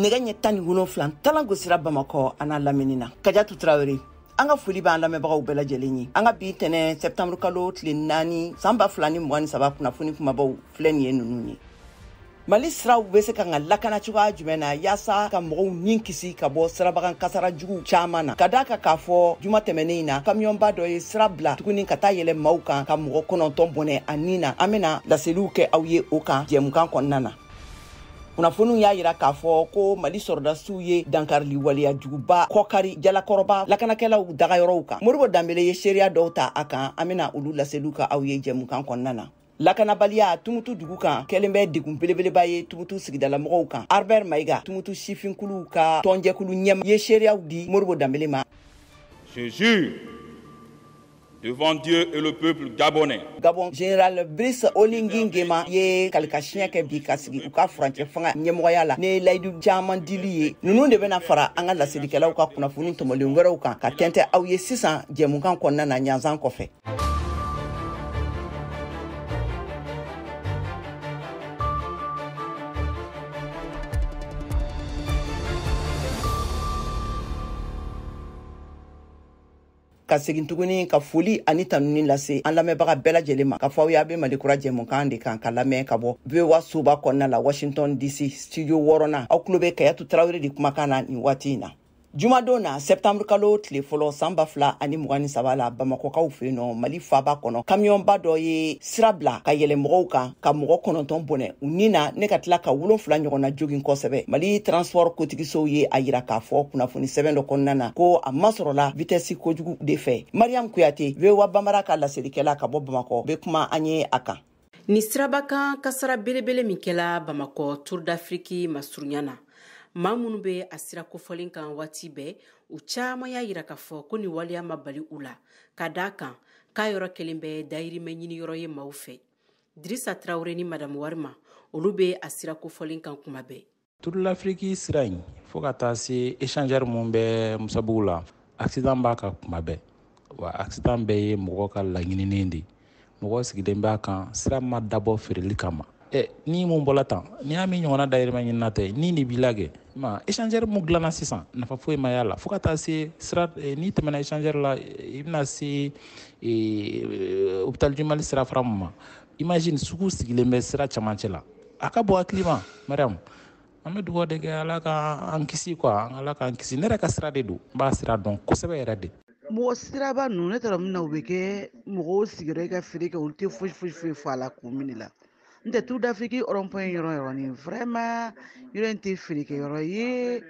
nɛgɛ ɲɛ 17 talan gosira Bamakɔ ana laminina Kadiatou Traoré an ka foli b'an lamɛnbagaw bɛɛ lajɛlen ye an ka bi tɛnɛ septembre kalo tile 4 san 2023 kunnafoni kumabaw filɛ nin ye ninnu ye Mali siraw bɛ se ka lakana cogoya jumɛn na yaasa ka mɔgɔw nin kisi ka bɔ sirabagan kasara jugu caman na ka d'a kan k'a fɔ juma tɛmɛnen na kamiyɔnba dɔ ye sira bila tuguni ka taa yɛlɛ maaw kan ka mɔgɔ 9 bɔnɛ a nin na an bɛna laseliw kɛ aw ye o kan jɛmukan kɔnɔna na kunnafoniw y'a yira k'a fɔ ko Mali sɔrɔdasiw ye dankarili waleya juguba kɔkari jalakɔrɔba lakanakɛlaw dagayɔrɔw kan Moribo Danbele ye seereya dɔw ta a kan an bɛna olu laseliw ka aw ye jɛmukan kɔnɔna na lakanabaliya tumutu dugu kan kɛlen bɛ degun belebeleba ye tumutu sigidala mɔgɔw kan Albert Maïga tumutu sifinkulu ka tɔnjɛkulu ɲɛma ye seereyaw di Moribo Danbele ma. Je jure devant Dieu et le peuple gabonais. Gabon général Brice Oligui Nguema ye kalikasiɲɛ kɛ bi ka sigi u ka furancɛ fanga ɲɛmɔgɔya la ne layidu caman dili ye ninnu de bɛna fara an ka laselikɛlaw ka kunnafoni tɔmɔlen wɛrɛw kan ka tɛntɛ aw ye sisan jɛmukan kɔnɔna na ɲanzan kɔfɛ. Ka segin tuguni ka foli ani tanuni lase an lamɛnbaga bɛɛ lajɛlen ma ka fɔ aw y'a bɛ Malikura jɛmukan de kan ka lamɛn ka bɔ VOA soba kɔnɔna la Washington DC studio 6nan aw tulo bɛ Kadiatou Traoré de kumakan na nin waati in na jumadon na septembre kalo tile fɔlɔ san 2023 la Bamakɔkaw fɛ yen nɔ Mali faaba kɔnɔ kamiyɔnba dɔ ye sira bila ka yɛlɛ mɔgɔw kan ka mɔgɔ 9 bɔnɛ u ni na ne ka tila ka 7 ɲɔgɔnna jogin kosɛbɛ Mali transport kotigisow ye a yira k'a fɔ kunnafoni sɛbɛn dɔ kɔnɔna na ko a masɔrɔla vitesse kojugu de fɛ Mariam Kuyate VOA Bambara ka laselikɛla ka bɔ Bamakɔ bɛ kuma an ye a kan. Ni sirabakan kasara belebele min kɛla Bamakɔ Tour d'Afrique masurunya na maa minnu bɛ a sira kofɔlen kan waati bɛɛ u caman y'a yira k'a fɔ ko ni waleya ma bali u la ka d'a kan k'a yɔrɔ kelen bɛ dayirimɛ ɲini yɔrɔ ye maaw fɛ Dirisa Traoré ni Madame Warima olu bɛ a sira kofɔlen kan kuma bɛɛ. Tour d'Afrique sira in fo ka taa se échangeur mun bɛ Musabugu la accident b'a kan kuma bɛɛ wa accident bɛɛ ye mɔgɔ ka laɲininen de mɔgɔ sigilen b'a kan sira ma dabɔ feereli kama ni mun bɔla tan ni y'a min ɲɔgɔnna dayirimɛ ɲinina tɛ ni de b'i lagɛ ma échangeur mun dilanna sisan nafa foyi ma y'a la fo ka taa se sira ni tɛmɛna échangeur la i bɛna se hôpital du Mali sira fara mun ma imagine sugu sigilen bɛ sira camancɛ la a ka bɔ hakili ma Mariam an bɛ dugawu de kɛ Ala ka an kisi Ala ka an kisi ne yɛrɛ ka sira de don n b'a sira dɔn kosɛbɛ yɛrɛ de. Mɔgɔ siraba ninnu ne taara min na u bɛ kɛ mɔgɔw sigiyɔrɔ i ka feere kɛ olu tɛ foyi fɔ a la kun min la n tɛ Tour d'Afrique rond-point yɔrɔnin vraiment yɔrɔ in tɛ feerekɛyɔrɔ ye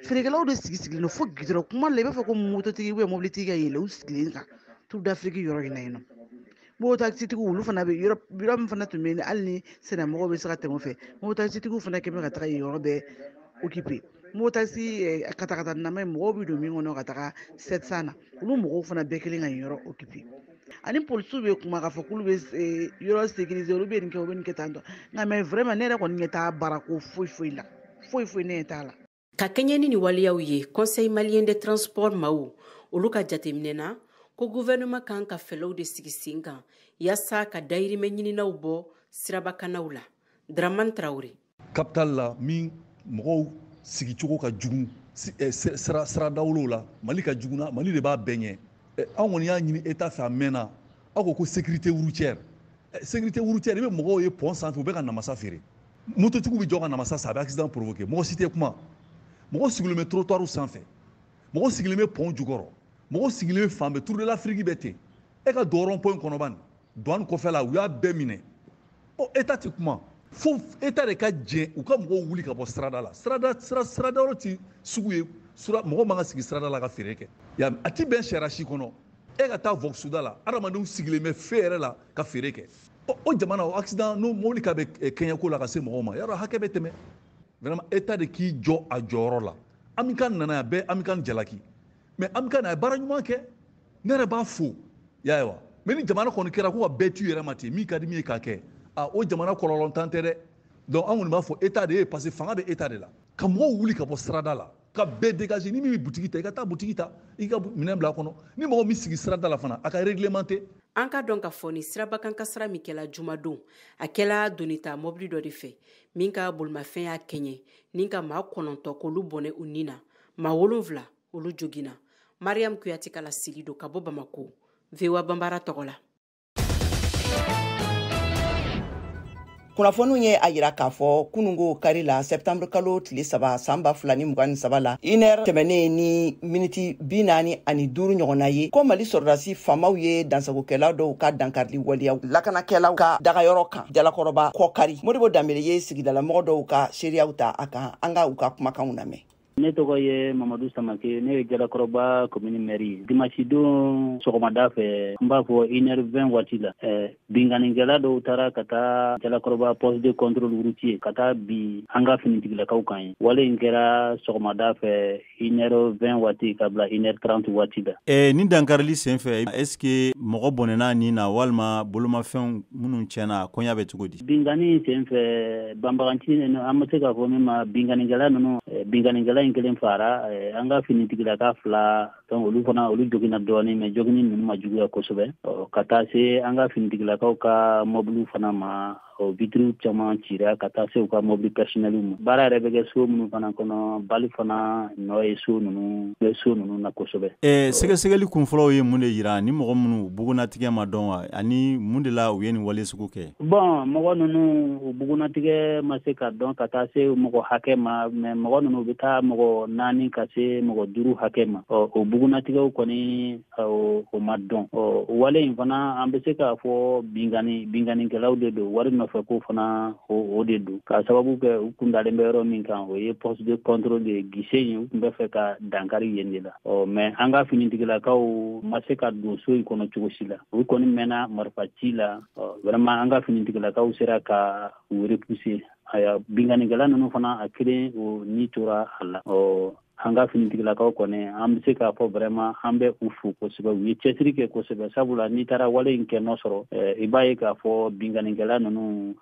feerekɛlaw de sigilen don fo gidɔrɔn kuma la i b'a fɔ ko mototigi ou bien mobilitigi ka yɛlɛ u sigilen kan Tour d'Afrique yɔrɔ in na yen nɔ mototakisitigiw olu fana bɛ yɔrɔ min fana tun bɛ yen hali ni sɛnɛmɔgɔw bɛ se ka tɛmɛ o fɛ mototakisitigiw fana kɛlen bɛ ka taga yen yɔrɔ bɛɛ occupé mototakisi katakata nama mɔgɔw bɛ don min kɔnɔ ka taga 700 na olu mɔgɔw fana bɛɛ kelen ka yen yɔrɔ occupé ani polisiw bɛ kuma k'a fɔ k'olu bɛ yɔrɔ sécuriser olu bɛ nin kɛ u bɛ nin kɛ tan tɔ nka mais vraiment ne yɛrɛ kɔni ɲɛ t'a baara ko foyi la foyi ne ɲɛ t'a la. Ka kɛɲɛ ni waleyaw ye Conseil malien de transport maaw olu ka jateminɛ na ko gouvernement kan ka fɛlɛw de sigi sen kan yaasa ka dayirimɛ ɲininaw bɔ sirabakanaw la Dramane Traoré. Capitale la min mɔgɔw sigicogo ka jugu siradawolow la Mali ka juguna Mali de b'a bɛɛ ɲɛ anw kɔni y'a ɲini État fɛ a mɛnna aw ko sécurité routière sécurité routière i bɛ mɔgɔw ye pont sanfɛ u bɛ ka namasa feere mototigiw bɛ jɔ ka namasa sa a bɛ accident provoqué mɔgɔ si tɛ kuma mɔgɔ sigilen bɛ trottoir sanfɛ mɔgɔ sigilen bɛ pont jukɔrɔ mɔgɔ sigilen bɛ fan bɛɛ Tour de l'Afrique bɛ ten e ka don rond-point kɔnɔ bani douane kɔfɛ la u y'a bɛɛ minɛ État tɛ kuma fo État de ka jɛ u ka mɔgɔw wuli ka bɔ sirada la sirada yɔrɔ tɛ sugu ye mɔgɔ man ka sigi sirada la ka feere kɛ a ti bɛn sariya si kɔnɔ e ka taa Voxuda la adamadenw sigilen bɛ fɛn yɛrɛ la ka feere kɛ o jamana o accident n'o mobili ka bɛ kɛɲɛko la ka se mɔgɔw ma yarɔ hakɛ bɛ tɛmɛ vraiment État de k'i jɔ a jɔyɔrɔ la Amikan nana yan bɛɛ Amikan jalaki mais Amikan a ye baara ɲuman kɛ ne yɛrɛ b'a fo y'a ye wa mais ni jamana kɔni kɛra ko ka bɛɛ t'u yɛrɛ ma ten min ka di min ye k'a kɛ o jamana kɔlɔlɔntan tɛ dɛ donc an kɔni b'a fɔ État de ye parce que fanga bɛ État de la ka mɔgɔw wuli ka bɔ sirada la ka bɛɛ dégager ni min bɛ butigi ta i ka taa butigi ta i ka minɛn bila a kɔnɔ ni mɔgɔ min sigi sirada la fana a ka réglementé. an ka dɔn ka fɔ ni sirabakan kasara min kɛla jumadon a kɛla donita mɔbili dɔ de fɛ min ka bolimafɛn y'a kɛɲɛ ni ka maa 9 k'olu bɔnɛ u nin na maa 7 olu joginna. Mariam Kuyate kala sigi do ka bɔ Bamako VOA Bambara tɔgɔ la. Kunnafoniw ye a yira k'a fɔ kunungo kari la septembre kalo tile 3 san 2023 la 1h tɛmɛnen ni miniti 45 ɲɔgɔnna ye ko Mali sɔrɔdasi famaw ye dansagokɛla dɔw ka dankarili waliyaw lakanakɛlaw ka dagayɔrɔ kan jalakɔrɔba kɔkari. Modibo Dambele ye sigidala mɔgɔ dɔw ka seereyaw ta a kan an ka u ka kumakanw lamɛn. Ne tɔgɔ ye Mamadou Samake, ne ye Jalakɔrɔba commune mairie. Dimanche don sɔgɔmada fɛ n b'a fɔ 1h20 waati la. Binganikɛla dɔw taara ka taa Jalakɔrɔba poste de contrôle routier ka taa bi an ka finitigilakaw kan ye. Wale in kɛra sɔgɔmada fɛ 1h20 waati ka bila 1h30 waati la. Ni dankarili sen fɛ est-ce que mɔgɔ bɔnɛna nin na walima bolomafɛnw minnu tiɲɛna kɔɲa bɛ cogo di? Bingani sen fɛ banbaganci an ma se k'a fɔ min ma binganikɛla ninnu binganikɛla kelen fara an ka finitigilaka 2 donc olu fana olu joginna dɔɔni mais jogini ninnu ma juguya kosɛbɛ ka taa se an ka finitigilakaw ka mobile fana ma o vitre caman cira ka taa se u ka mobile personnel ma baara yɛrɛ bɛ kɛ so minnu fana kɔnɔ bali fana nɔ ye so ninnu na kosɛbɛ. Sɛgɛsɛgɛli kunfɔlɔw ye mun de yira ni mɔgɔ minnu bugunatigɛ ma dɔn wa ani mun de la u ye nin wale sugu kɛ? Bon mɔgɔ ninnu bugunatigɛ ma se ka dɔn ka taa se mɔgɔ hakɛ ma mais mɔgɔ ninnu bɛ taa mɔgɔ 4 ka se mɔgɔ 5 hakɛ ma o bugunatigɛw kɔni o ma dɔn wale in fana an bɛ se k'a fɔ binganikɛlaw de don wari nɔfɛ ko fana o de don ka sababu kɛ u kun dalen bɛ yɔrɔ min kan o ye poste de contrôle de guichet in u kun bɛ fɛ ka dankari yen de la mais an ka finitigilakaw ma se ka don so in kɔnɔ cogo si la u kɔni mɛnna marifa ci la vraiment an ka finitigilakaw sera ka u repousser aya binganikɛla ninnu fana a kelen o ni tora a la an ka finitigilakaw kɔni an bɛ se k'a fɔ vraiment an bɛ u fo kosɛbɛ u ye cɛsiri kɛ kosɛbɛ sabula n'i taara wale in kɛ nɔ sɔrɔ i b'a ye k'a fɔ binganikɛla ninnu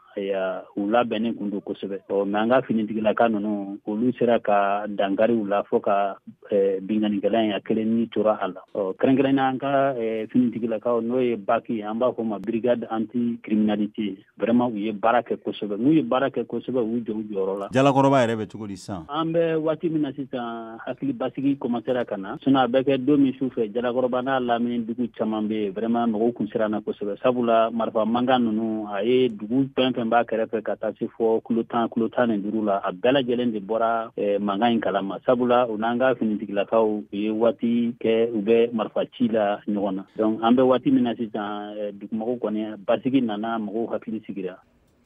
u labɛnnen kun don kosɛbɛ mais an ka finitigilaka ninnu olu sera ka dankari u la fɔ ka binganikɛla in a kelen ni tora a la kɛrɛnkɛrɛnna an ka finitigilakaw n'o ye baki an b'a fɔ ma brigade anti criminalité vraiment u ye baara kɛ kosɛbɛ n'u ye baara kɛ kosɛbɛ u jɔ u jɔyɔrɔ la. Jalakɔrɔba yɛrɛ bɛ cogo di sisan? An bɛ waati min na sisan hakili basigi commencera ka na sinon a bɛ kɛ don min su fɛ Jalakɔrɔba n'a lamini dugu caman bɛ yen vraiment mɔgɔw kun siranna kosɛbɛ sabula marifa mankan ninnu a ye dugu fɛn fɛn b'a kɛrɛfɛ ka taa se fɔ kilo 15 la a bɛɛ lajɛlen de bɔra mankan in kalama sabula u n'an ka finitigilakaw u ye waati kɛ u bɛ marifa ci la ɲɔgɔn na donc an bɛ waati min na sisan dugumɔgɔw kɔni basigi nana mɔgɔw hakili sigira.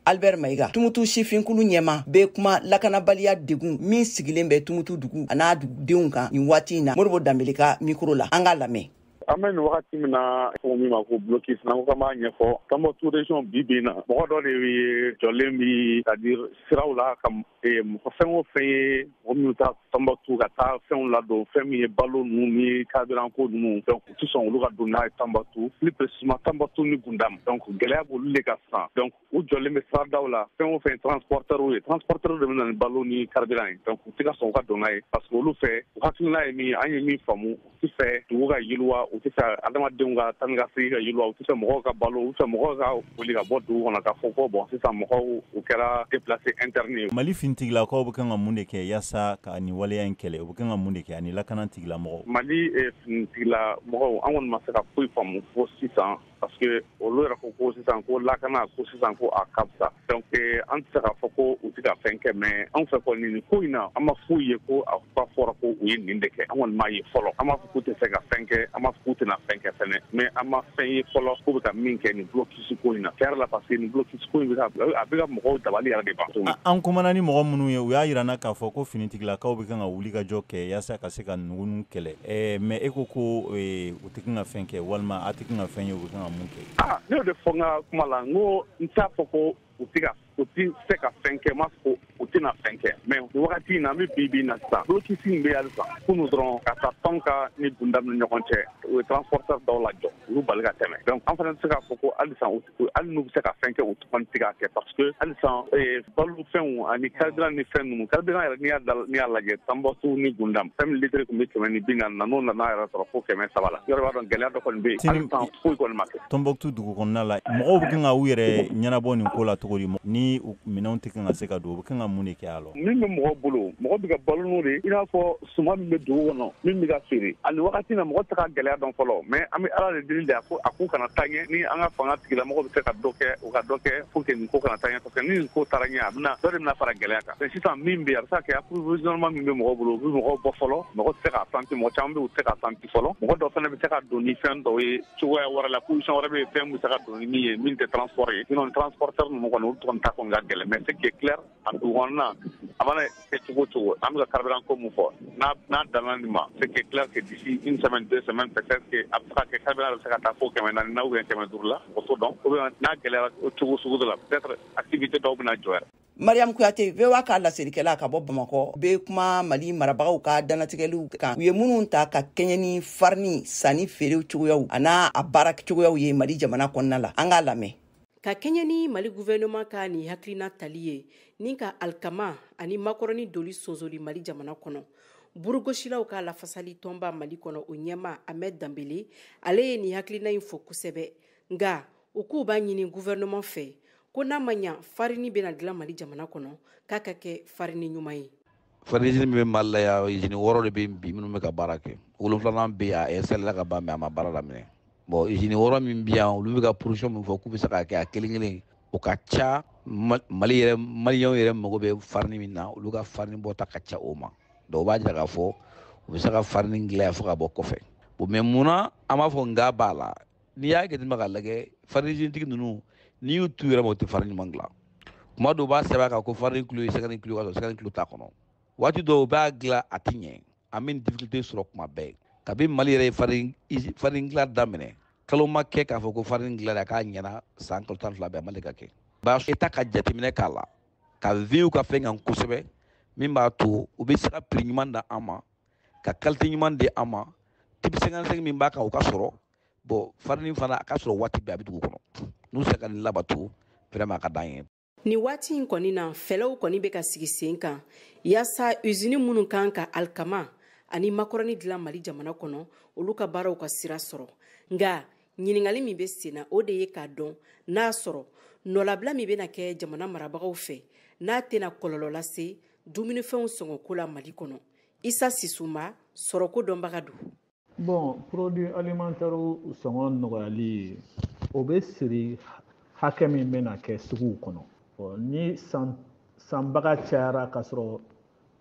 Albert Maïga tumutu sifinkulu ɲɛma bɛ kuma lakanabaliya degun min sigilen bɛ tumutu dugu a n'a dugudenw kan nin waati in na Modibo Dambele ka micro la an ka lamɛn. An bɛ nin wagati min na fɔ min ma ko blocus n'an ko k'an b'a ɲɛfɔ Tɔnbukutu région bi bi in na mɔgɔ dɔ de ye jɔlen bi c'est-à-dire siraw la ka mɔgɔ fɛn o fɛn ye mɔgɔ minnu ta Tɔnbukutu ka taa fɛnw ladon fɛn min ye balo ninnu ni carburant ko ninnu donc u tɛ sɔn olu ka don n'a ye Tɔnbukutu plus précisément Tɔnbukutu ni Gundam donc gɛlɛya b'olu de ka sisan donc u jɔlen bɛ siradaw la fɛn o fɛn transporteur de bɛ na ni balo ni carburant ye donc u tɛ ka sɔn u ka don n'a ye parce que olu fɛ u hakilina ye min an ye min faamu u tɛ fɛ dugu ka yiriwa u tɛ fɛ adamadenw ka taa ni ka segin ka yiriwa u tɛ fɛ mɔgɔw ka balo u tɛ fɛ mɔgɔw ka wuli ka bɔ dugu kɔnɔ k'a fɔ ko bon sisan mɔgɔw u kɛra déplacé interne ye. Mali finitigilakaw bɛ kan ka mun de kɛ yaasa ka nin waleya in kɛlɛ u bɛ kan ka mun de kɛ ani lakana tigilamɔgɔw? Mali finitigilamɔgɔw an kɔni ma se ka foyi faamu fo sisan parce que olu yɛrɛ ko sisan ko lakana ko sisan ko a ka fisa donc an tɛ se k'a fɔ ko u tɛ ka fɛn kɛ mais an fɛ kɔni nin ko in na an ma foyi ye ko a ba fɔra ko u ye nin de kɛ an kɔni m'a ye fɔlɔ an m'a fɔ k'u tɛ se ka fɛn kɛ an m'a fɔ k'u tɛna fɛn kɛ fɛnɛ mais an ma fɛn ye fɔlɔ k'u bɛ ka min kɛ nin blocus ko in na tiɲɛ yɛrɛ la parce que nin blocus ko in bɛ ka mɔgɔw dabali yɛrɛ de ban. An kumana ni mɔgɔ minnu ye u y'a yirana k'a fɔ ko finitigilakaw bɛ kan ka wuli ka jɔ kɛ yaasa ka se ka ninnu kɛlɛ mais e ko u tɛ kan ka fɛn kɛ walima a tɛ kan ka fɛn ye u bɛ kan ka mun kɛ? Ne y'o de fɔ n ka kuma la n ko n t'a fɔ ko u ti se ka fɛn kɛ ma fɔ u tɛna fɛn kɛ mais ni wagati in na an bɛ bi na sisan blocus in bɛ halisa kunu dɔrɔn ka taa tɔn ka ni bundam ni ɲɔgɔn cɛ u ye transporteur dɔw lajɔ olu bali ka tɛmɛ donc an fana tɛ se k'a fɔ ko halisa hali n'u bɛ se ka fɛn kɛ u kɔni tɛ k'a kɛ parce que halisa balofɛnw ani carburant ni fɛn ninnu carburant yɛrɛ n'i y'a lajɛ Tanbɔtu ni Gundam fɛn min litre tun bɛ 140 na n'o nana yɛrɛ sɔrɔ fo 300 la yɔrɔ b'a dɔn gɛlɛya dɔ kɔni bɛ yen halisa foyi kɔni ma kɛ. Tombouctou dugu kɔnɔna la mɔgɔw bɛ kan ka u yɛrɛ ɲɛnabɔ nin ko la cogo di ni minɛnw tɛ kan ka se ka don u bɛ kan ka mun de kɛ a la. Min bɛ mɔgɔ bolo mɔgɔ bɛ ka balo n'o de i n'a fɔ suman min bɛ dugu kɔnɔ min bɛ ka feere hali wagati na mɔgɔ tɛ ka gɛlɛya dɔn fɔlɔ mais an bɛ ala de deli de a ko kana taa ɲɛ ni an ka fanga tigilamɔgɔ bɛ se ka dɔ kɛ u ka dɔ kɛ pour que nin ko kana taa ɲɛ parce que ni nin ko taara ɲɛ a bɛna dɔ de bɛna fara gɛlɛya kan mais sisan min bɛ yen a bɛ se ka kɛ approvisionnement min bɛ mɔgɔ bolo u bɛ mɔgɔw bɔ fɔlɔ mɔgɔ tɛ se k'a santi mɔgɔ caman bɛ u tɛ se k'a santi fɔlɔ mɔgɔ dɔ fana bɛ se ka don ni fɛn dɔw ye cogoya wɛrɛ la position wɛrɛ bɛ yen fɛn bɛ se ka don ni min ye min tɛ transport ye sinon transporteur ninnu kɔni olu kɔni ta kɔni ka gɛlɛn mais ce qui est clair a dugu kɔnɔna a mana kɛ cogo o cogo an bɛ ka carburant ko min fɔ n'a danna nin ma ce qui est clair que d'ici une semaine 2 semaines peut-être que a bɛ se ka kɛ carburant bɛ se ka taa fo 400 ou bien 500 la o t'o dɔn ou bien n'a gɛlɛyara cogo sugu dɔ la peut-être activité dɔw bɛna jɔ yɛrɛ. Mariam Kuyate VOA ka lasirikɛla ka bɔ Bamakɔ be kuma Mali marabagaw ka danatigɛliw kan u ye minnu ta ka kɛɲɛ ni farni sanni feerew cogoyaw ana a baara cogoyaw ye Mali jamana kɔnɔna la an k'a lamɛn. Ka kɛɲɛ ni Mali gouvernement ka ni hakilina tali ye ni ka alikama ani makɔrɔni doli sonsori Mali jamana kɔnɔ burugosilaw ka lafasali tɔnba Mali kɔnɔ o ɲɛma Ahmed Dambele ale ye ni hakilina in fɔ kosɛbɛ nga u k'u b'a ɲini gouvernement fɛ ko n'a ma ɲa farini bɛna dilan Mali jamana kɔnɔ k'a ka kɛ farini ɲuman ye. Farini min bɛ Mali la ya usine 6 de bɛ bi minnu bɛ ka baara kɛ 7 bɛ yan a installé ka ban mais a ma baara daminɛ bon usine 6 min bɛ yan olu bɛ ka production min fɔ k'u bɛ se ka kɛ a kelen o ka ca Maliyɛnw yɛrɛ mago bɛ farini min na olu ka farini bɔta ka ca o ma donc o b'a jira k'a fɔ u bɛ se ka farini dilan fo ka bɔ kɔfɛ bon mais munna an b'a fɔ nga b'a la n'i y'a jateminɛ ka lajɛ farini tigi ninnu n'i y'u tu yɛrɛ ma o tɛ farini ɲuman dilan kuma dɔw b'a sɛbɛn kan ko farini kilo ye 50 kilo ka sɔrɔ 50 kilo t'a kɔnɔ waati dɔw u b'a dilan a tɛ ɲɛ an bɛ difficulté sɔrɔ kuma bɛɛ kabi Mali yɛrɛ ye farini dilan daminɛ kalo ma kɛ k'a fɔ ko farini dilan a k'a ɲɛna san kalo 12 bɛɛ a ma ka kɛ b'a État ka jateminɛ k'a la ka veiller ka fɛn kan kosɛbɛ min b'a to u bɛ se ka prix ɲuman da an ma ka qualité ɲuman di an ma type 55 min b'a kan o ka sɔrɔ bon farini fana a ka sɔrɔ waati bɛɛ a bɛ dugu kɔnɔ n'u se ka nin labato vraiment a ka d'an ye. Ni waati in kɔni na fɛlɛw kɔni bɛ ka sigi sen kan yaasa usine minnu kan ka alikama ani makɔrɔni dilan Mali jamana kɔnɔ olu ka baaraw ka sira sɔrɔ nga ɲiningali min bɛ sen na o de ye k'a dɔn n'a sɔrɔ nɔlabila min bɛna kɛ jamana marabagaw fɛ n'a tɛna kɔlɔlɔ lase dumunifɛnw sɔngɔko la Mali kɔnɔ Isa Sisuma sɔrɔko dɔnbaga don. Bon, produits alimentaires sɔngɔ nɔgɔyali o bɛ siri hakɛ min bɛna kɛ suguw kɔnɔ ni sanbaga cayara ka sɔrɔ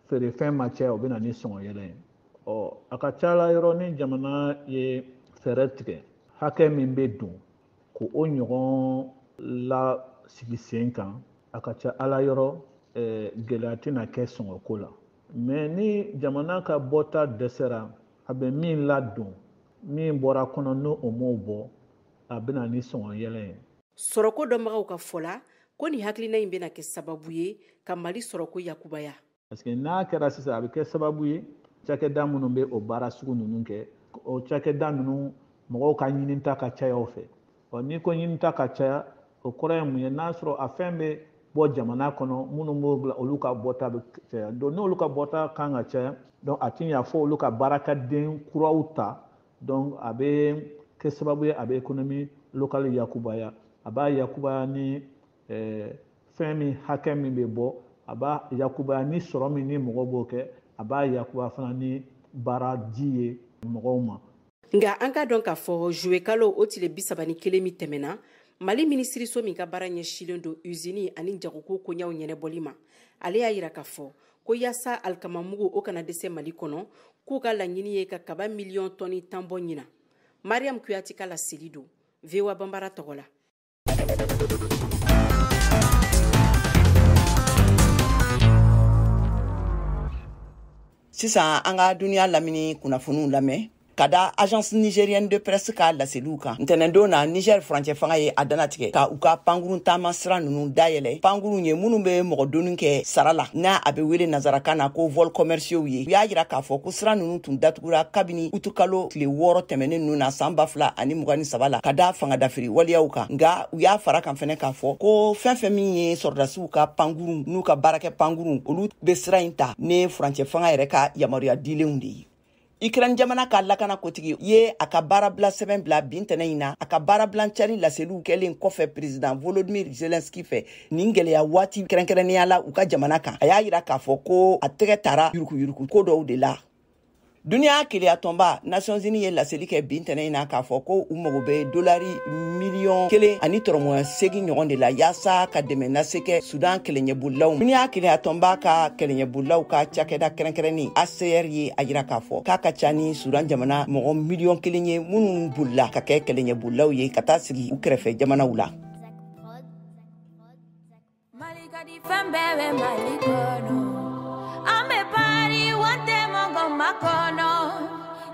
feerefɛn ma caya o bɛ na ni sɔngɔ yɛlɛ ye a ka ca la yɔrɔ ni jamana ye fɛɛrɛ tigɛ hakɛ min bɛ don ko o ɲɔgɔn la sigi sen kan a ka ca ala yɔrɔ gɛlɛya tɛna kɛ sɔngɔko la mais ni jamana ka bɔta dɛsɛra a bɛ min ladon min bɔra kɔnɔ n'o o m'o bɔ a bɛna ni sɔngɔ yɛlɛ ye. Sɔrɔko dɔnbagaw ka fɔ la ko ni hakilina in bɛna kɛ sababu ye ka Mali sɔrɔko yakubaya. Parce que n'a kɛra sisan a bɛ kɛ sababu ye cakɛda minnu bɛ o baara sugu ninnu kɛ o cakɛda ninnu mɔgɔw ka ɲinita ka caya o fɛ n'i ko ɲinita ka caya o kɔrɔ ye mun ye n'a sɔrɔ a fɛn bɛ bɔ jamana kɔnɔ minnu b'o olu ka bɔta bɛ caya donc n'olu ka bɔta kan ka caya donc a ti ɲa fɔ olu ka baarakɛden kuraw ta donc a bɛ kɛ sababu ye a bɛ économie locale yakubaya a b'a yakubaya ni fɛn min hakɛ min bɛ bɔ a b'a yakubaya ni sɔrɔ min ni mɔgɔw b'o kɛ a b'a yakubaya fana ni baaraji ye mɔgɔw ma. Nga an ka dɔn k'a fɔ juillet kalo o tile 31 min tɛmɛna Mali minisiriso min ka baara ɲɛsilen don usine ani jagoko koɲaw ɲɛnɛbɔli ma ale y'a yira k'a fɔ ko yaasa alikamamugu o kana dɛsɛ Mali kɔnɔ k'u ka laɲini ye ka kaba miliyɔn tɔni 10 bɔ ɲina. Mariam Kuyate ka laseli don VOA Bambara tɔgɔ la. Sisan an ka duniya lamini kunnafoniw lamɛn kada agence nigérienne de presse ka laseliw kan ntɛnɛndon na Niger furancɛ fanga ye a danatigɛ ka u ka pankurun taama sira nunu dayɛlɛ pankurun ye minnu be mɔgɔ donni kɛ sara la n'a a be wele nazarakan na ko vol commerciaux ye u y'a yira k'a fɔ ko sira nunu tun datugura kabini utukalo tile 6 tɛmɛnen nunu na san 2023 la ka da fanga dafiri waliyaw kan nga u y'a fara kan fɛnɛ k'a fɔ ko fɛn min ye sɔrdasiw ka pankurun n'u ka baarakɛ pankurun olu be sira in ta ne furancɛ fanga yɛrɛ ka yamaruya dilenw de ye. Ukraine jamana ka lakana kotigi ye a ka baarabila sɛbɛn bila bintɛnɛ in na a ka baarabila cari laseliw kɛlen kɔfɛ président Volodymyr Zelensky fɛ nin gɛlɛya waati kɛrɛnkɛrɛnnenya la u ka jamana kan a y'a yira k'a fɔ ko a tɛgɛ tara yurukuyuruku ko dɔw de la. Duniya keleya tɔnba Nations Unies ye laseli kɛ bintɛnɛ in na k'a fɔ ko u mago bɛ $1 miliyɔn 1.8 ɲɔgɔn de la yaasa ka dɛmɛ lase kɛ Sudan kɛlɛɲɛbolilaw. Duniya keleya tɔnba ka kɛlɛɲɛbolilaw ka cakɛda kɛrɛnkɛrɛnni ACR ye a yira k'a fɔ k'a ka ca ni Sudan jamana mɔgɔ miliyɔn 1 ye minnu bolila ka kɛ kɛlɛɲɛbolilaw ye ka taa sigi u kɛrɛfɛ jamanaw la. Makono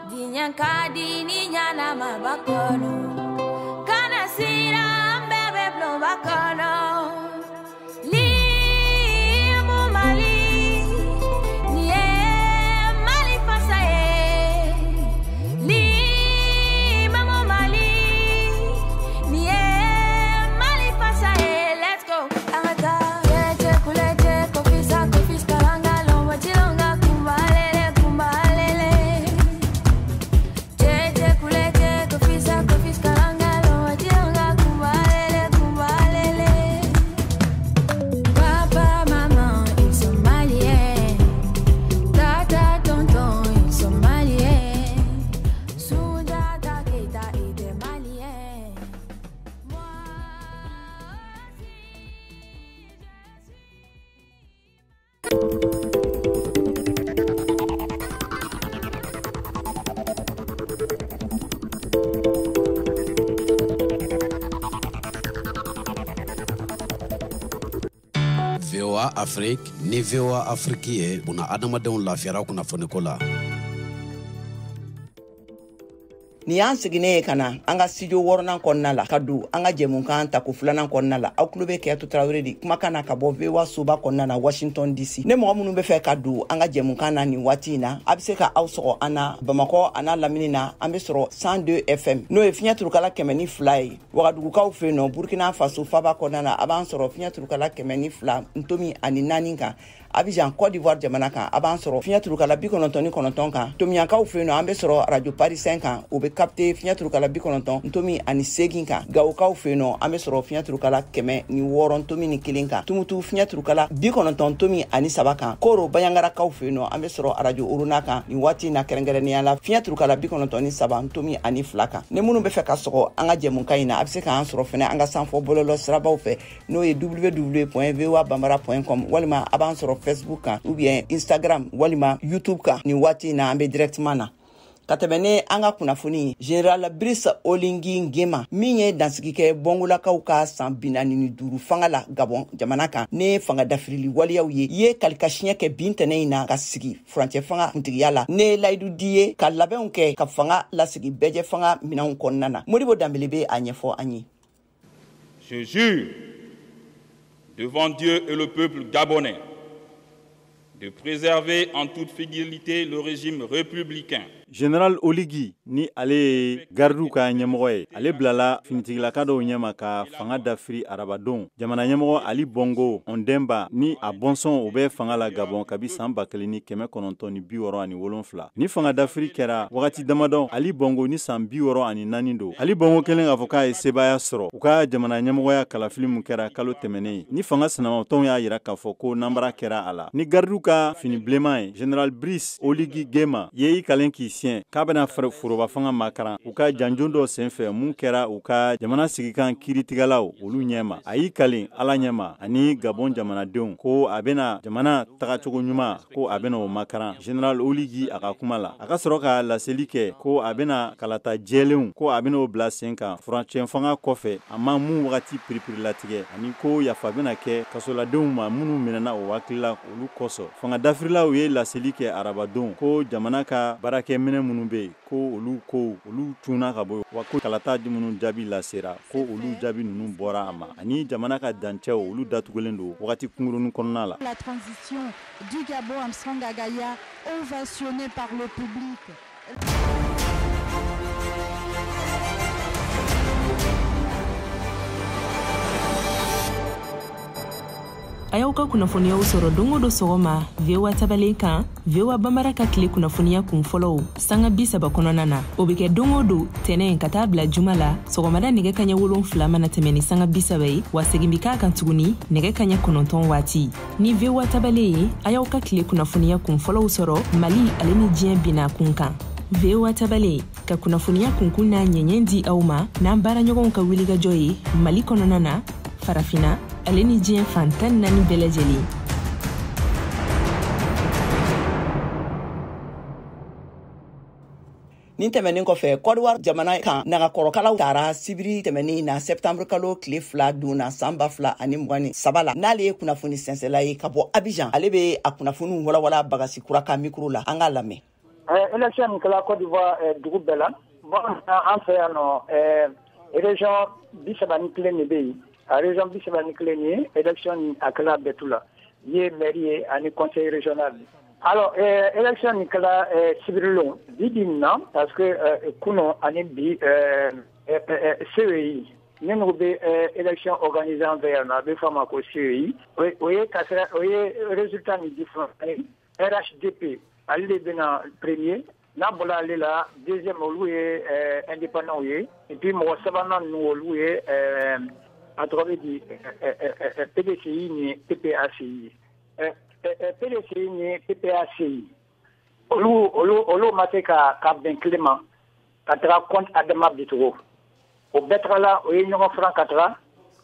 dinyankadi ni nyana mabakono kana sira mbebe blo bakono li mu mali ni mali fasaye li mu mali ni mali fasaye. Let's go amata yeje kulete kofisa kalanga lo wachilonga VOA Afrique ni VOA Afrique ye buna adamadenw lafiyara kunnafoniko la. Ni y'an sigine kana an ka studio 6nan kɔnɔna la ka don an ka jɛmukan ta ko 2nan kɔnɔna la aw tulo bɛ Kɛyatu Tarawele de kumakan na ka bɔ VOA soba kɔnɔna na Washington DC. Ne mɔgɔ minnu bɛ fɛ ka don an ka jɛmukan na nin waati in na a bɛ se ka aw sɔgɔ an na Bamakɔ a n'a lamini na an bɛ sɔrɔ 102 FM n'o ye fiɲɛ turukala 102 ye. Wagadugukaw fɛ yen nɔ Burkina Faso faba kɔnɔna na a b'an sɔrɔ fiɲɛ turukala 102 ntomi ani 4 kan. Abidjan Côte d'Ivoire jamana kan a b'an sɔrɔ fiɲɛ turukala 99 kan. Tomiyankaw fɛ yen nɔ an bɛ sɔrɔ Radio Paris 5 kan o bɛ capter fiɲɛ turukala 90 ntomi ani 8 kan. Gawokaw fɛ yen nɔ an bɛ sɔrɔ fiɲɛ turukala 106 ntomi ni 1 kan. Tumutu fiɲɛ turukala 90 ntomi ani 7 kan. Koro Bayangarakaw fɛ yen nɔ an bɛ sɔrɔ Radio Uruna kan nin waati na kɛrɛnkɛrɛnnenya la fiɲɛ turukala 97 ntomi ani 2 kan. Ne minnu bɛ fɛ ka sɔgɔ an ka jɛmukan in na a bɛ se k'an sɔrɔ fɛnɛ an ka sanfɔ bɔlɔlɔ sirabaw fɛ n'o ye www.voabambara.com walima a b'an sɔrɔ Facebook kan ou bien Instagram walima YouTube kan ni waati na an bɛ directement na. Ka tɛmɛ ne an ka kunnafoni General Brice Oligui Nguema min ye dansigi kɛ bɔngolakaw ka san 45 fanga la Gabon jamana kan ne fanga dafirili waliyaw ye kalikasiɲɛ kɛ bintɛnɛ in na ka sigi furancɛ fanga kuntigiya la ne layidu di ye ka labɛnw kɛ ka fanga lasigi bɛjɛ fanga minɛnw kɔnɔna na. Modibo Dambele bɛ a ɲɛfɔ an ye. Je jure devant Dieu et le peuple gabonais de préserver en toute fidélité le régime républicain. Général Oligui ni ale gardu ka ɲɛmɔgɔ ye ale bilala finitigilaka dɔw ɲɛma ka fanga dafiri arabadon jamana ɲɛmɔgɔ Ali Bongo Ondemba ni a bɔnsɔn o bɛ fanga la Gabon kabi san 1967 ni fanga dafiri kɛra wagati damadɔ Ali Bongo ni san 64 don Ali Bongo kelen k'a fɔ k'a ye sebaya sɔrɔ u ka jamana ɲɛmɔgɔya kalafili mun kɛra kalo tɛmɛnen ni fanga sinamatɔnw y'a yira k'a fɔ ko nanbara kɛra a la ni gardu ka fini bilenman ye Général Brice Oligui Nguema ye i kalen k'i siɲɛ k'a bɛna foroba fanga makaran u ka janjon dɔ senfɛ mun kɛra u ka jamana sigikan kiritigalaw olu ɲɛma a y'i kalen ala ɲɛma ani Gabon jamanadenw ko a bɛna jamana tagacogo ɲuman ko a bɛna o makaran. Général Oligui a ka kuma la a ka sɔrɔ ka laseli kɛ ko a bɛna kalata jɛlenw ko a bɛna o bila sen kan furancɛ fanga kɔfɛ a ma mun wagati piripiri latigɛ ani ko yafa bɛna kɛ kasoladenw ma minnu minɛna o hakili la olu kɔsɔ fanga dafirilaw ye laseli kɛ arabadon ko jamana ka baarakɛ minɛ minnu bɛ yen ko olu tunna ka bɔ wa ko kalata di minnu jaabi lasera ko olu jaabi ninnu bɔra a ma ani jamana ka dancɛw olu datugulen don wagati kunkurunin kɔnɔna la. La transition du Gabon Armstrong Agaya ovationnée par le public. A y'aw ka kunnafoniyaw sɔrɔ don o don sɔgɔma VOA tabalen kan VOA Bambara ka tile kunnafoniya kun fɔlɔw sanga 30 kɔnɔna na o bɛ kɛ don o don tɛnɛn ka taa bila juma la sɔgɔmada nɛgɛ kaɲɛ 7 mana tɛmɛ ni sanga 30 ye wa segin bi k'a kan tuguni nɛgɛ kaɲɛ 9 waati ni VOA tabalen ye a y'aw ka tile kunnafoniya kun fɔlɔw sɔrɔ Mali ale ni diɲɛ bina kun kan VOA tabalen ka kunnafoniya kunkun n'a ɲɛɲɛ di aw ma n'an baaraɲɔgɔnw ka wulikajɔ ye Mali kɔnɔna na farafina ale ni diɲɛ fantan 4 bɛɛ lajɛlen. Nin tɛmɛnen kɔfɛ Côte d'Ivoire jamana kan nagakɔrɔkalaw taara sibiri tɛmɛnen na septembre kalo tile 2 donna san 2023 la n'ale ye kunnafoni sɛnsɛla ye ka bɔ Abidjan ale bɛ a kunnafoniw walawala Bagasi Kura ka micro la an k'a lamɛn. Élection min kɛla Côte d'Ivoire dugu bɛɛ la an fɛ yan nɔ région 31 de bɛ yen. A région Bissau-Nikleni, élection à Kala Betula, y mairie et conseil régional. Alors, élection Nicolas Sibrilon, Didina, parce que Kuno Anibi CEI, nous avons élection organisée en Verna, des femmes à CEI, oui, résultat différent. RHDP, allez bien premier, Nabola Lela, deuxième loué indépendant, et puis moi, Savannah, nous loué. À travers du PDCI ni PPACI. PDCI ni PPACI. Olu mate ka ben Clément, katra compte Adama Bitro. Au betrala, o yenyon franc katra,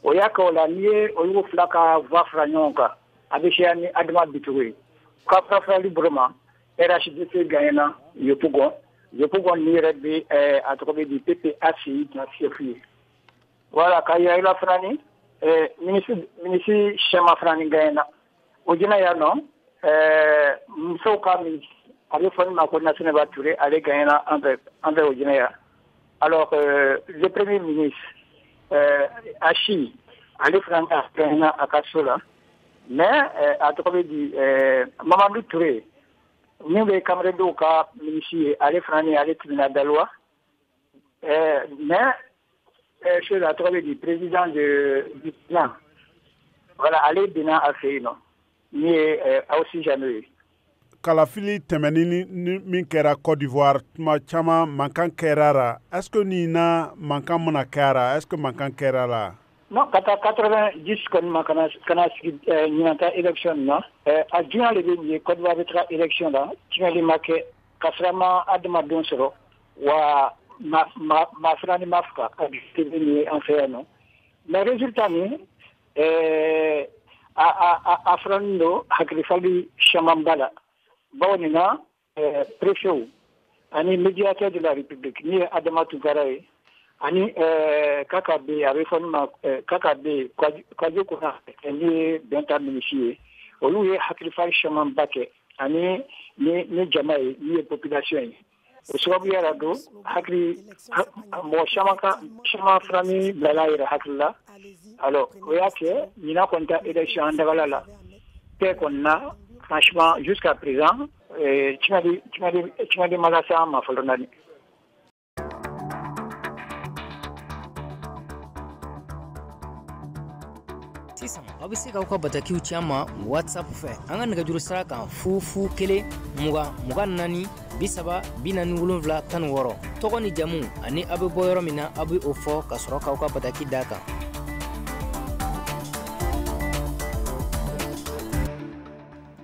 o yaka o la niye, o yu flaka va franyonka, abishani Adama Bitro. Kapra fra librement, RHDP gagnant, yopougon ni rebe à travers du PPACI qui a fait. Voilà, quand il y a eu la frani, ministre Chema Frani Gaïna, au Dinaïano, Moussouka, avec ma coordination voiturée, avec Gaïna envers au Dinaïa. Alors, le premier ministre, Achi, allait Frani Gaïna à Kassola, mais à travers du Mamadou Touré, nous, les camarades au cas, ministre, allait Frani, allait tribunal d'Alois, mais chose à travers du président du plan. Voilà, allez bien à faire, non. Mais aussi jamais. Kalafili tɛmɛni min kɛra Côte d'Ivoire tuma caman mankan kɛra la. Est-ce que nin na mankan mana kɛra? Est-ce que mankan kɛra la? Non, 90 kɔni kana sigi ɲinanta élection na. A juin le bɛ nin ye Côte d'Ivoire bɛ taga élection la. Tiɲɛli ma kɛ ka sɔrɔ ma adamadenw sɔrɔ wa ma frani mafka ni en fait non mais résultat ni a frando hakrifali chamambala bawonina préfet ani médiateur de la République ni Adama Tougaraye ani KKB avec fondement KKB kwaje kuna ni benta ministre olu ye hakrifali chamambake ani ni jamae ni population o sababu yara do hakili mo shama frami balaira hakilla alors o yake nina konta élection andagala la te konna franchement jusqu'à présent chimadi malasa ma folonani sisan aw bɛ se k'aw ka batakiw ci an ma WhatsApp fɛ an ka nɛgɛjuru sira kan 0 20 24 40 46 tɔgɔ ni jamu ani aw bɛ bɔ yɔrɔ min na aw bɛ o fɔ ka sɔrɔ k'aw ka bataki d'a kan.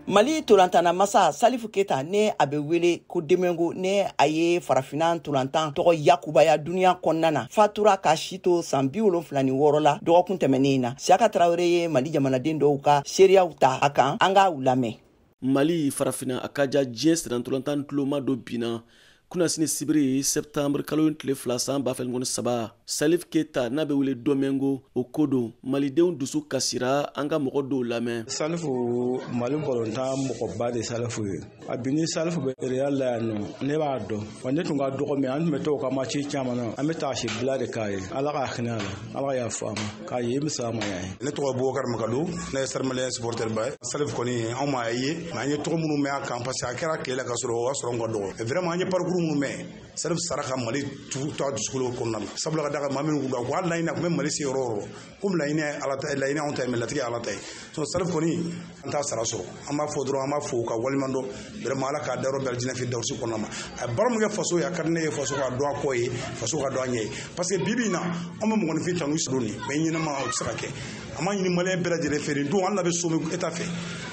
Mali tolantana masa Salifu Keita ne a bɛ wele ko Demengo ne a ye farafina tolantan tɔgɔ yakubaya duniya kɔnɔna na fatura ka sito san 76 la dɔgɔkun tɛmɛnen na Siaka Traoré ye Mali jamanaden dɔw ka seereyaw ta a kan an k'a lamɛn. Mali farafina a ka ja diɲɛ siran tolantan tuloma dɔ binna kuna sini sibiri septembre kalo tile 2 san 2023 Salif Keita n'a bɛ wele Domingo o ko don malidenw dusu kasira an ka mɔgɔ dɔw lamɛn. Salifu Mali bɔlɔntan mɔgɔba de Salifu ye. A bi ni Salifu bɛ Real la yan nɔ ne b'a dɔn wa ne tun ka dɔgɔ min an tun bɛ to ka match caman na an bɛ taa si bila de k'a ye Ala ka hinɛ a la Ala ka yafa a ma k'a ye misala ma ye. Ne tɔgɔ Bubakar Makadu ne ye Sarmalien supporter ba ye. Salif kɔni anw m'a ye mais an ye tɔgɔ minnu mɛn a kan parce que a kɛra tile la ka sɔrɔ o y'a sɔrɔ n ka dɔgɔ. Vraiment an ye parcours minnu mɛn Salif sara ka Mali to a dusukolo kɔnɔna la sabula ka daga maa minnu kun don ko hali laɲini a kun bɛ Mali se yɔrɔ o yɔrɔ komi laɲini Ala ta laɲini anw ta ye mais latigɛ Ala ta ye Salif kɔni an t'a sara sɔrɔ an b'a fɔ dɔrɔn an b'a fɔ ka waliman dɔn vraiment Ala k'a dayɔrɔ bɛɛ lajɛlen fi dawusi kɔnɔna ma a ye baara min kɛ faso ye a ka di ne ye faso ka dɔn a kɔ ye faso ka dɔn a ɲɛ ye parce que bibi in na an bɛ mɔgɔninfin tanu siro nin mais ɲɛnama o tɛ se ka kɛ an ma ɲini maliyɛn bɛɛ lajɛlen fɛ nin don an labɛn so min État fɛ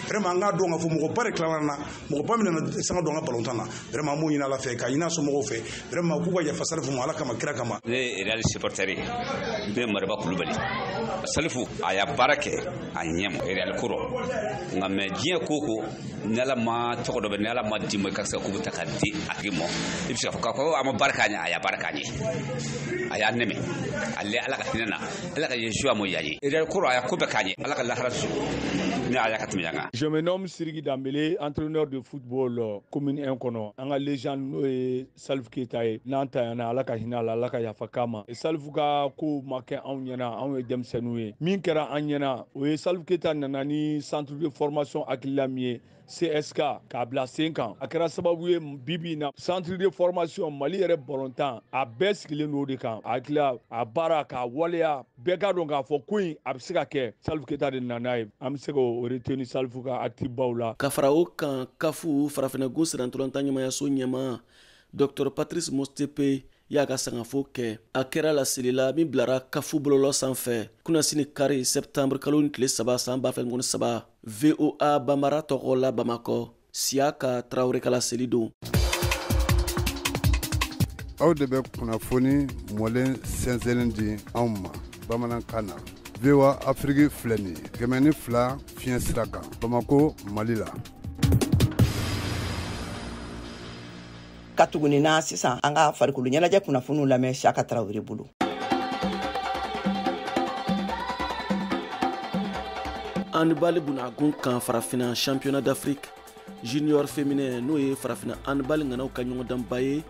vraiment an k'a dɔn k'a fɔ mɔgɔba de tilala na mɔgɔba min nana sanga don an ka balontan na vraiment an b'o ɲini Ala fɛ ka ɲini a somɔgɔw fɛ vraiment k'u ka yafa Salifu ma Ala kama kira kama. Ne ye Real supporter ye ne ye Mariba Kulubali Salifu a y'a baara kɛ a ɲɛma Real ko rɔ nka mais diɲɛ ko ko ni Ala ma tɔgɔ dɔ bɛ ni Ala ma d'i ma i ka se ka ko bɛ ta ka di a tigi ma i bɛ se k'a fɔ k'a fɔ a ma baara k'a ɲɛ a y'a baara k'a ɲɛ a y'a nɛmɛ ale Ala ka hinɛ na Ala ka Yesu a ma y'a ye Real ko rɔ a y'a ko bɛɛ k'a ɲɛ Ala ka lahara su ni a y'a ka tɛmɛ yan kan. Je me nomme Siriki Dambele, entraîneur de football commune 1 kɔnɔ an ka légende n'o ye Salif Keita ye n'an tanyana Ala ka hinɛ a la Ala ka yafa k'a ma Salif ka ko ma kɛ anw ɲɛna anw ye denmisɛnninw ye min kɛra an ɲɛna o ye Salif Keita nana ni centre de formation hakilila min ye CSK k'a bila sen kan a kɛra sababu ye bibi na centre de formation Mali yɛrɛ bɔlɔntan a bɛɛ sigilen don o de kan a hakilila a baara k'a waleya bɛɛ ka dɔn k'a fɔ ko in a bɛ se ka kɛ Salif Keita de nana ye an bɛ se k'o retenir Salifu ka acte baw la. Ka fara o kan kafu farafinna gun sirantolantan ɲɛmayaso ɲɛma Dr Patrice Motsepe y'a ka sangafo kɛ a kɛra laseli la min bilara kafu bɔlɔlɔ sanfɛ kunasini kari septembre kalo tile 3 san 2023 VOA Bambara tɔgɔ la Bamakɔ Siaka Traoré ka laseli don. Aw de bɛ kunnafoni mɔlen sɛnsɛnlen di anw ma bamanankan na VOA Afrique filɛ nin ye 102 fiɲɛ sira kan Bamako Mali la. Ka tuguni na sisan an ka farikolo ɲɛnajɛ kunnafoniw lamɛn Siaka Traoré bolo. Handball bunagun kan farafina championnat d'Afrique junior féminin n'o ye farafina handball ŋanaw ka ɲɔgɔndanba ye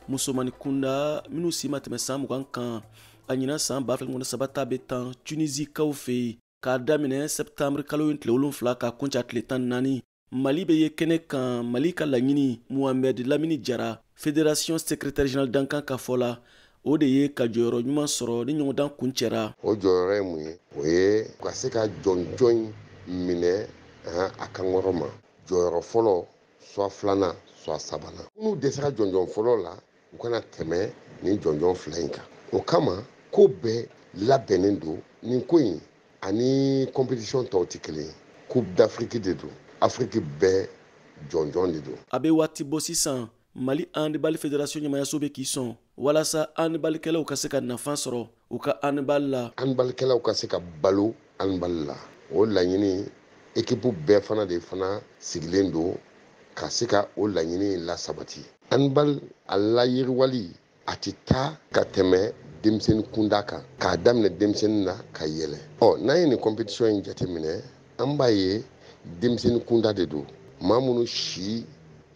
musomani kunda minnu si ma tɛmɛ san 20 kan a ɲina san 2023 ta bɛ tan Tunisie kaw fɛ yen k'a daminɛ septembre kalo tile 7 ka kunca tile 14 Mali bɛ ye kɛnɛ kan Mali ka laɲini Mohamed Lamini Jara fédération secrétaire général dankan ka fɔ la o de ye ka jɔyɔrɔ ɲuman sɔrɔ ni ɲɔgɔndan kun cɛra. O jɔyɔrɔ ye mun ye o ye ka se ka jɔnjɔn minɛ a kan kɔrɔ ma jɔyɔrɔ fɔlɔ soit filanan soit sabanan minnu dɛsɛra jɔnjɔn fɔlɔ la u kana tɛmɛ ni jɔnjɔn fila in kan o kama ko bɛɛ labɛnnen don nin ko in ani compétition tɔw tɛ kelen coupe d'Afrique de don Afrique bɛɛ jɔnjɔn de don. A bɛ waati bɔ sisan Mali handball fédération ɲɛmayaso bɛ k'i sɔn walasa handballkɛlaw ka se ka nafa sɔrɔ u ka handball la. Handballkɛlaw ka se ka balo handball la o laɲini équipe bɛɛ fana de fana sigilen don ka se ka o laɲini la sabati. Handball a layiriwali a tɛ taa ka tɛmɛ denmisɛnnin kunda kan k'a daminɛ denmisɛnnin na ka yɛlɛ. N'an ye nin compétition in jateminɛ an b'a ye denmisɛnnin kunda de don maa minnu si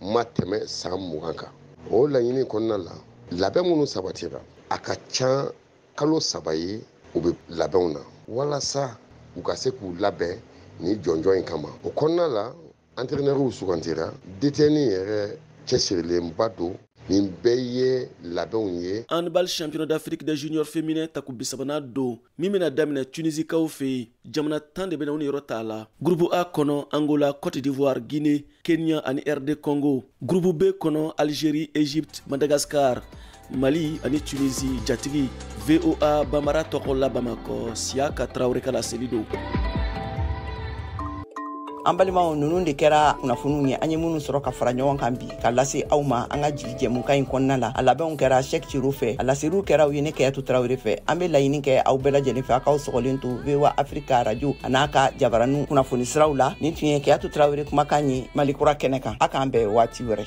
ma tɛmɛ san 20 kan o laɲini kɔnɔna la labɛn minnu sabatira a ka ca kalo 3 ye u bɛ labɛnw na walasa u ka se k'u labɛn ni jɔnjɔn in kama o kɔnɔna la entraîneurs sugantira détenu yɛrɛ cɛsirilenba don nin bɛɛ ye labɛnw ye. Handball championnat d'Afrique des juniors féminins taku bisabana don min bɛna daminɛ Tunisie kaw fɛ yen jamana 10 de bɛna u ni yɔrɔ t'a la. Groupe A kɔnɔ Angola, Côte d'Ivoire, Guinée, Kenya ani RD Congo. Groupe B kɔnɔ Algérie, Égypte, Madagascar, Mali ani Tunisie jatigi VOA Bambara tɔgɔ la Bamakɔ Siaka Traoré ka laseli don. An balimaw ninnu de kɛra kunnafoniw ye an ye minnu sɔrɔ ka fara ɲɔgɔn kan bi ka lase aw ma an ka jigi jɛmukan in kɔnɔna la a labɛnw kɛra Cheikh Thiro fɛ a laseliw kɛra u ye ne Kayatu Traoré fɛ an bɛ laɲini kɛ aw bɛɛ lajɛlen fɛ a k'aw sɔgɔlen to VOA Africa radio a n'a ka jabaraniw kunnafoni siraw la nin tun ye Kayatu Traoré kumakan ye Mali kura kɛnɛ kan a k'an bɛn waati wɛrɛ.